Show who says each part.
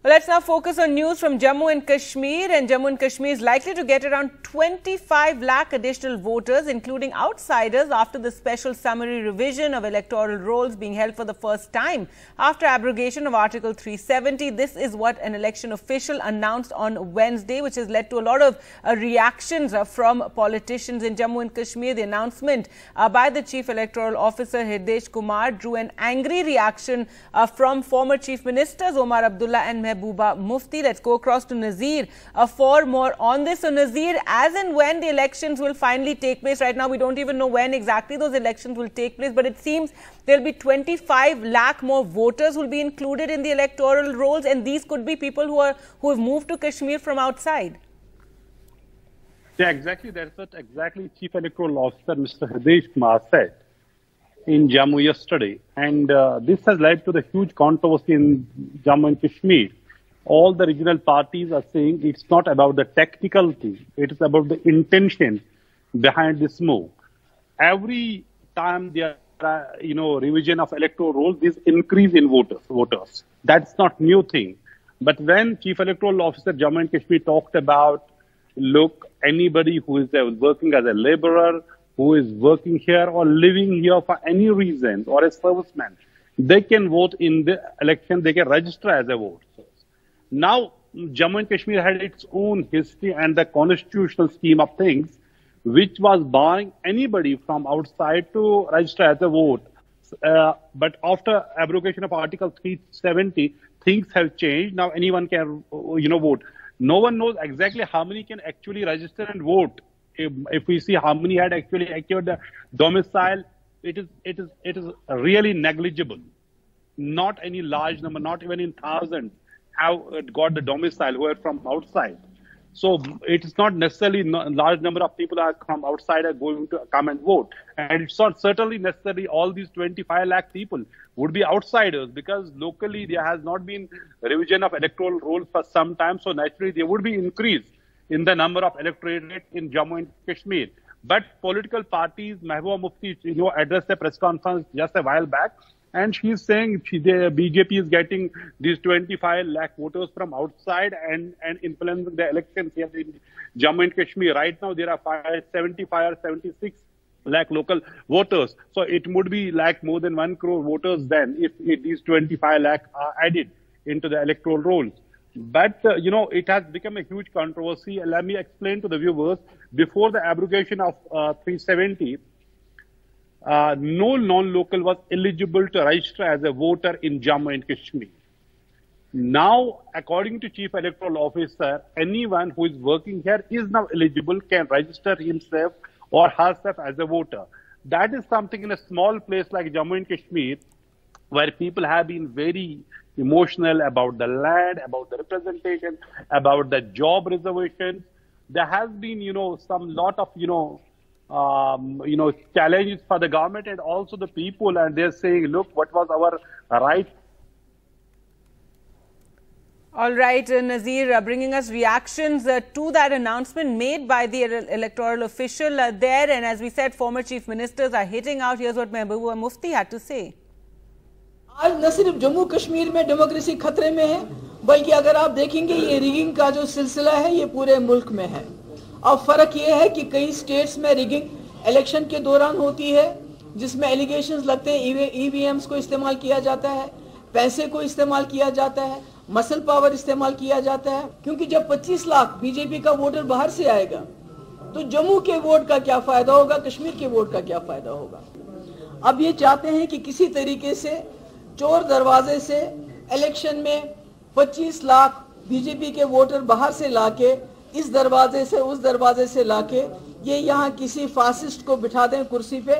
Speaker 1: Well, let's now focus on news from Jammu and Kashmir. And Jammu and Kashmir is likely to get around 25 lakh additional voters, including outsiders, after the special summary revision of electoral rolls being held for the first time after abrogation of Article 370. This is what an election official announced on Wednesday, which has led to a lot of reactions from politicians in Jammu and Kashmir. The announcement by the Chief Electoral Officer Hirdesh Kumar drew an angry reaction from former Chief Ministers Omar, Abdullah and Mehbooba Mufti. Let's go across to Nazir for more on this. So Nazir, as and when the elections will finally take place, right now we don't even know when exactly those elections will take place, but it seems there'll be 25 lakh more voters who will be included in the electoral rolls, and these could be people who have moved to Kashmir from outside.
Speaker 2: Yeah, exactly. That's what exactly Chief Electoral Officer Mr. Hirdesh Kumar said in Jammu yesterday. And this has led to the huge controversy in Jammu and Kashmir. All the regional parties are saying it's not about the technicality, it is about the intention behind this move. Every time there are, revision of electoral rolls, this increase in voters. That's not new thing. But when Chief Electoral Officer Jammu and Kashmir talked about, look, anybody who is working as a laborer, who is working here or living here for any reason, or a serviceman, they can vote in the election, they can register as a voter. Now, Jammu and Kashmir had its own history and the constitutional scheme of things, which was barring anybody from outside to register as a vote. But after abrogation of Article 370, things have changed. Now anyone can, vote. No one knows exactly how many can actually register and vote. If we see how many had actually acquired the domicile, it is really negligible. Not any large number, not even in thousands, have got the domicile who are from outside. So it is not necessarily a large number of people are from outside are going to come and vote. And it's not certainly necessarily all these 25 lakh people would be outsiders, because locally there has not been revision of electoral rolls for some time. So naturally there would be increase in the number of electorate in Jammu and Kashmir. But political parties, Mehbooba Mufti, addressed a press conference just a while back, and she's saying the BJP is getting these 25 lakh voters from outside and influencing the elections here in Jammu and Kashmir. Right now, there are 75 or 76 lakh local voters. So it would be like more than 1 crore voters then if these 25 lakh are added into the electoral rolls. But, it has become a huge controversy. Let me explain to the viewers. Before the abrogation of 370, no non-local was eligible to register as a voter in Jammu and Kashmir. Now, according to Chief Electoral Officer, anyone who is working here is now eligible, can register himself or herself as a voter. That is something in a small place like Jammu and Kashmir, where people have been very emotional about the land, about the representation, about the job reservations. There has been, some lot of, challenges for the government and also the people, and they're saying, look, what was our right?
Speaker 1: All right, Nazir, bringing us reactions to that announcement made by the electoral official there. And as we said, former chief ministers are hitting out. Here's what Mehbooba Mufti had to say.
Speaker 3: आज न सिर्फ जम्मू कश्मीर में democracy खतरे में है, बल्कि अगर आप देखेंगे ये रिगिंग का जो सिलसिला है ये पूरे मुल्क में है। अब फर्क ये है कि कई स्टेट्स में रिगिंग इलेक्शन के दौरान होती है, जिसमें एलिगेशंस लगते हैं, ईवीएम्स को इस्तेमाल किया जाता है, पैसे को इस्तेमाल किया जाता है, मसल पावर इस्तेमाल किया जाता है। क्योंकि जब 25 लाख बीजेपी का वोटर बाहर से आएगा तो जम्मू के वोट का क्या फायदा होगा, कश्मीर के वोट का क्या फायदा होगा। अब ये चाहते हैं कि किसी तरीके से चोर दरवाजे से इलेक्शन में 25 लाख बीजेपी के वोटर बाहर से लाके इस दरवाजे से उस दरवाजे से लाके ये यहाँ किसी फासिस्ट को बिठा दें कुर्सी पे